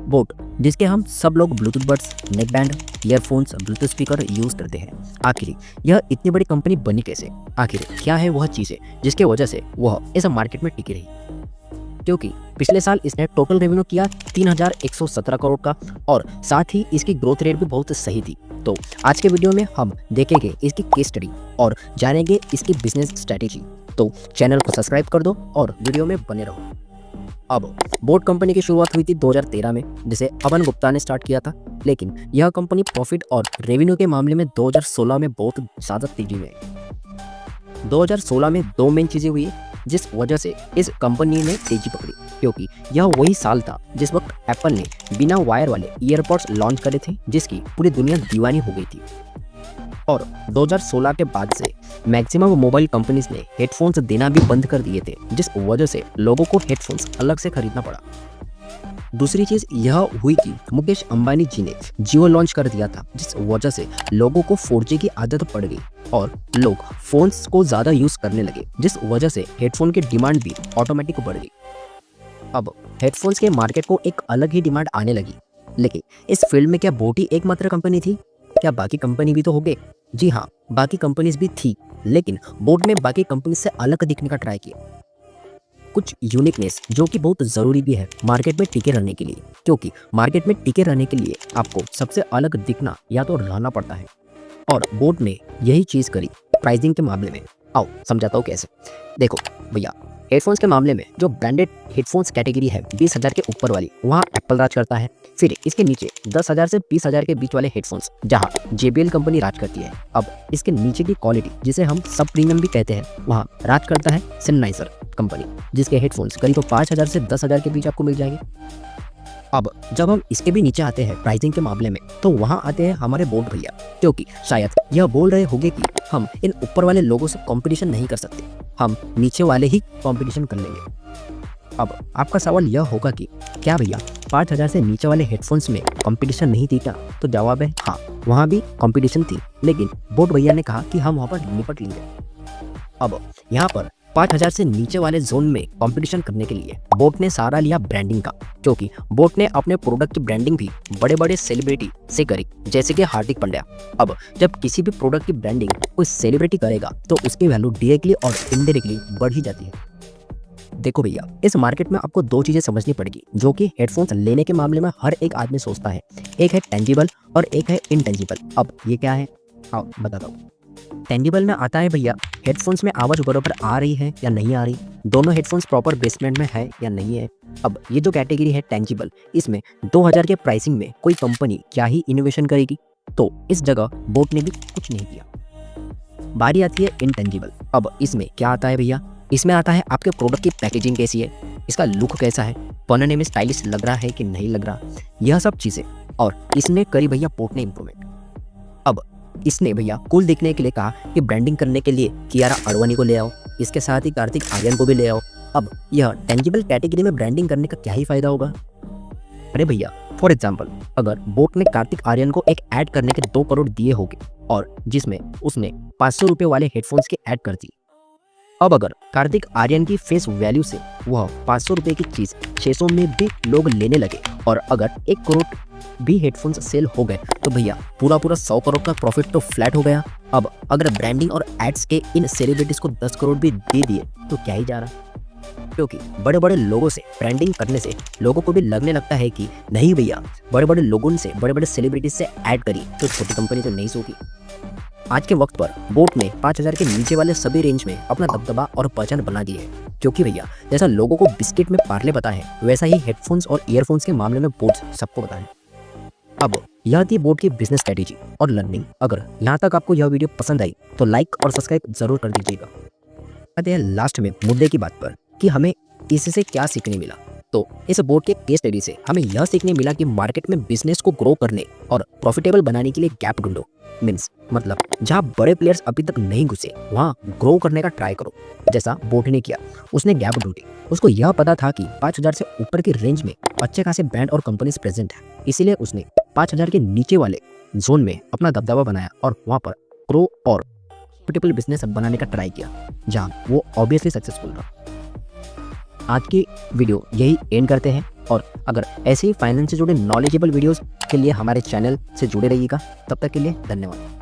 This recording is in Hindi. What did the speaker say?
बोट, जिसके हम सब लोग Bluetooth buds, neck band, earphones, Bluetooth speaker use करते हैं। आखिर यह इतनी बड़ी कंपनी बनी कैसे? आखिर क्या है वह चीज़ें जिसके वजह से वह इस मार्केट में टिकी रही? क्योंकि पिछले साल इसने टोटल रेवेन्यू किया 3117 करोड़ का और साथ ही इसकी ग्रोथ रेट भी बहुत सही थी। तो आज के वीडियो में हम देखेंगे इसकी केस स्टडी और जानेंगे इसकी बिजनेस स्ट्रेटेजी। तो चैनल को सब्सक्राइब कर दो और वीडियो में बने रहो। अब बोट कंपनी की शुरुआत हुई थी 2013 में, जिसे पवन गुप्ता ने स्टार्ट किया था, लेकिन यह कंपनी प्रॉफिट और रेवेन्यू के मामले में 2016 में बहुत ज़्यादा तेजी में आई। 2016 में दो मेन चीज़ें हुई जिस वजह से इस कंपनी ने तेजी पकड़ी, क्योंकि यह वही साल था जिस वक्त एप्पल ने बिना वायर वाले ईयरपॉड्स लॉन्च करे थे, जिसकी पूरी दुनिया दीवानी हो गई थी। और 2016 के बाद से मैक्सिमम मोबाइल कंपनीज ने हेडफोन्स देना भी बंद कर दिए थे, जिस वजह से लोगों को हेडफोन्स अलग से खरीदना पड़ा। दूसरी चीज़ यह हुई कि मुकेश अंबानी जी ने जियो लॉन्च कर दिया था, जिस वजह से लोगों को 4G की आदत पड़ गई और लोग फोन्स को ज़्यादा यूज़ करने लगे, जिस वजह से हेडफोन की डिमांड भी ऑटोमेटिक बढ़ गई। अब हेडफोन्स के मार्केट को एक अलग ही डिमांड आने लगी, लेकिन इस फील्ड में क्या बोट ही एकमात्र कंपनी थी? क्या बाकी कंपनी भी तो हो गए? जी हाँ, बाकी कंपनीज भी थी, लेकिन बोट ने बाकी कंपनी से अलग दिखने का ट्राई किया। कुछ यूनिकनेस जो कि बहुत ज़रूरी भी है मार्केट में टिके रहने के लिए, क्योंकि मार्केट में टिके रहने के लिए आपको सबसे अलग दिखना या तो रहना पड़ता है, और बोट ने यही चीज़ करी प्राइसिंग के मामले में। आओ समझाता हूँ कैसे। देखो भैया, हेडफोन्स के मामले में जो ब्रांडेड हेडफोन्स कैटेगरी है 20,000 के ऊपर वाली, वहाँ एप्पल राज करता है। फिर इसके नीचे 10,000 से 20,000 के बीच वाले हेडफोन्स, जहाँ JBL कंपनी राज करती है। अब इसके नीचे की क्वालिटी, जिसे हम सब प्रीमियम भी कहते हैं, वहाँ राज करता है सेनहाइजर कंपनी, जिसके हेडफोन्स करीब 5,000 से 10,000 के बीच आपको मिल जाएंगे। अब जब हम इसके भी नीचे आते हैं प्राइसिंग के मामले में, तो वहाँ आते हैं हमारे बोट भैया, क्योंकि शायद यह बोल रहे होंगे कि हम इन ऊपर वाले लोगों से कंपटीशन नहीं कर सकते, हम नीचे वाले ही कंपटीशन कर लेंगे। अब आपका सवाल यह होगा कि क्या भैया 5,000 से नीचे वाले हेडफोन्स में कंपटीशन नहीं थी क्या? तो जवाब है हाँ, वहाँ भी कंपटीशन थी, लेकिन बोट भैया ने कहा कि हम वहाँ पर निपट लेंगे। अब यहाँ पर 5,000 से नीचे वाले जोन में कंपटीशन करने के लिए बोट ने सहारा लिया ब्रांडिंग का, क्योंकि बोट ने अपने प्रोडक्ट की ब्रांडिंग भी बड़े बड़े सेलिब्रिटी से करी, जैसे कि हार्दिक पांड्या। अब जब किसी भी प्रोडक्ट की ब्रांडिंग कोई सेलिब्रिटी करेगा तो उसकी वैल्यू डायरेक्टली और इनडायरेक्टली बढ़ ही जाती है। देखो भैया, इस मार्केट में आपको दो चीज़ें समझनी पड़ेगी जो कि हेडफोन्स लेने के मामले में हर एक आदमी सोचता है। एक है टेंजिबल और एक है इनटेंजिबल। अब ये क्या है, आओ बताता हूँ। टेंजिबल में आता है भैया, हेडफोन्स में आवाज़ बराबर आ रही है या नहीं आ रही, दोनों हेडफोन्स प्रॉपर बेसमेंट में है या नहीं है। अब ये जो कैटेगरी है टेंजिबल, इसमें 2000 के प्राइसिंग में कोई कंपनी क्या ही इनोवेशन करेगी, तो इस जगह बोट ने भी कुछ नहीं किया। बारी आती है इनटेंजिबल। अब इसमें क्या आता है भैया, इसमें आता है आपके प्रोडक्ट की पैकेजिंग कैसी है, इसका लुक कैसा है, पहनने में स्टाइलिश लग रहा है कि नहीं लग रहा, यह सब चीज़ें। और इसमें करी भैया बोट ने इम्प्रूवमेंट। अब इसने भैया कूल दिखने के लिए कहा कि ब्रांडिंग करने के लिए कियारा आडवाणी को ले आओ, इसके साथ ही कार्तिक आर्यन को भी ले आओ। अब यह टेंजिबल कैटेगरी में ब्रांडिंग करने का क्या ही फायदा होगा? अरे भैया, फॉर एग्जाम्पल, अगर बोट ने कार्तिक आर्यन को एक ऐड करने के 2 करोड़ दिए होंगे और जिसमें उसने 500 रुपये वाले हेडफोन्स की ऐड कर दी, अब अगर कार्तिक आर्यन की फेस वैल्यू से वह 500 रुपये की चीज़ 600 में भी लोग लेने लगे और अगर 1 करोड़ भी हेडफोन्स सेल हो गए, तो भैया पूरा 100 करोड़ का प्रॉफिट तो फ्लैट हो गया। अब अगर ब्रांडिंग और एड्स के इन सेलिब्रिटीज को 10 करोड़ भी दे दिए तो क्या ही जा रहा, क्योंकि बड़े बड़े लोगों से ब्रांडिंग करने से लोगों को भी लगने लगता है कि नहीं भैया, बड़े बड़े लोगों से, बड़े बड़े सेलिब्रिटीज से ऐड करी तो छोटी कंपनी तो नहीं सोगी। आज के वक्त पर बोट ने 5,000 के नीचे वाले सभी रेंज में अपना दबदबा और पहचान बना दी है, क्योंकि भैया जैसा लोगों को बिस्किट में पार्ले पता है, वैसा ही हेडफोन्स और ईयरफोन्स के मामले में बोट सबको पता है। अब यह थी बोट की बिजनेस स्ट्रेटेजी और लर्निंग। अगर यहाँ तक आपको यह वीडियो पसंद आई तो लाइक और सब्सक्राइब जरूर कर दीजिएगा। आते हैं लास्ट में मुद्दे की बात पर कि हमें इससे क्या सीखने मिला। तो इस बोट के केस स्टडी से हमें यह सीखने मिला कि मार्केट में बिजनेस को ग्रो करने और प्रॉफिटेबल बनाने के लिए गैप ढूंढो। मीन्स मतलब जहाँ बड़े प्लेयर्स अभी तक नहीं घुसे, वहाँ ग्रो करने का ट्राई करो, जैसा बोट ने किया। उसने गैप ढूंढी। उसको यह पता था कि 5,000 से ऊपर की रेंज में अच्छे खासे ब्रांड और कंपनीज प्रेजेंट है, इसीलिए उसने 5,000 के नीचे वाले जोन में अपना दबदबा बनाया और वहाँ पर ग्रो और प्रॉफिटेबल बिजनेस बनाने का ट्राई किया, जहाँ वो ऑब्वियसली सक्सेसफुल रहा। आज की वीडियो यही एंड करते हैं। और अगर ऐसे ही फाइनेंस से जुड़े नॉलेजेबल वीडियोस के लिए हमारे चैनल से जुड़े रहिएगा। तब तक के लिए धन्यवाद।